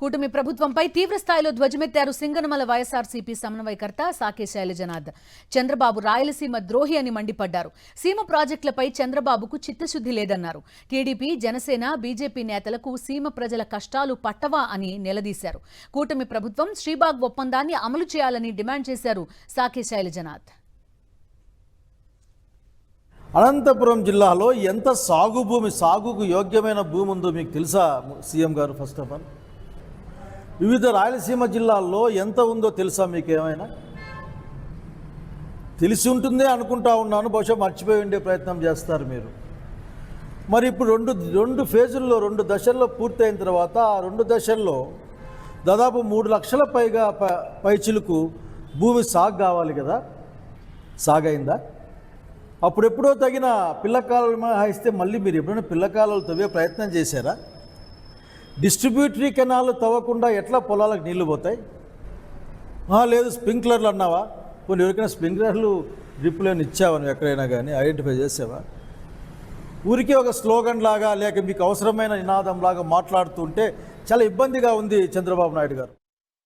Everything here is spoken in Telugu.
కూటమి ప్రభుత్వంపై తీవ్ర స్థాయిలో ధ్వజమెత్తారు సింగనమల వైఎస్ఆర్సీపీ సమన్వయకర్త సాకే శైలజనాథ్. చంద్రబాబు రాయలసీమ ద్రోహి అని మండిపడ్డారు. సీమ ప్రాజెక్టులపై చంద్రబాబుకు చిత్తశుద్ధి లేదన్నారు. టీడీపీ, జనసేన, బీజేపీ నేతలకు సీమ ప్రజల కష్టాలు పట్టవా అని నిలదీశారు. కూటమి ప్రభుత్వం శ్రీబాగ్ ఒప్పందాన్ని అమలు చేయాలని డిమాండ్ చేశారు సాకే శైలజనాథ్. అనంతపురం జిల్లాలో ఎంత సాగుకు యోగ్యమైన భూమి ఉందో మీకు తెలుసా సీఎం గారు? ఫస్ట్ ఆఫ్ ఆల్ వివిధ రాయలసీమ జిల్లాల్లో ఎంత ఉందో తెలుసా మీకు? ఏమైనా తెలిసి ఉంటుందే అనుకుంటా ఉన్నాను, బహుశా మర్చిపోయి ఉండే ప్రయత్నం చేస్తారు మీరు. మరి ఇప్పుడు రెండు ఫేజుల్లో 2 దశల్లో పూర్తయిన తర్వాత ఆ 2 దశల్లో దాదాపు 3 లక్షల పైచిలుకు భూమి సాగు కావాలి కదా. సాగైందా? అప్పుడెప్పుడో తగిన పిల్లకాలు మినహాయిస్తే మళ్ళీ మీరు ఎప్పుడైనా పిల్లకాలు తవ్వే ప్రయత్నం చేశారా? డిస్ట్రిబ్యూటరీ కెనాల్ తవ్వకుండా ఎట్లా పొలాలకు నీళ్లు పోతాయి? లేదు స్ప్రింక్లర్లు అన్నావా? కొన్ని ఎవరికైనా స్ప్రింక్లర్లు డ్రిప్లను ఇచ్చావా? నువ్వు ఎక్కడైనా కానీ ఐడెంటిఫై చేసావా? ఊరికే ఒక స్లోగన్ లాగా లేక మీకు అవసరమైన నినాదం లాగా మాట్లాడుతుంటే చాలా ఇబ్బందిగా ఉంది చంద్రబాబు నాయుడు గారు.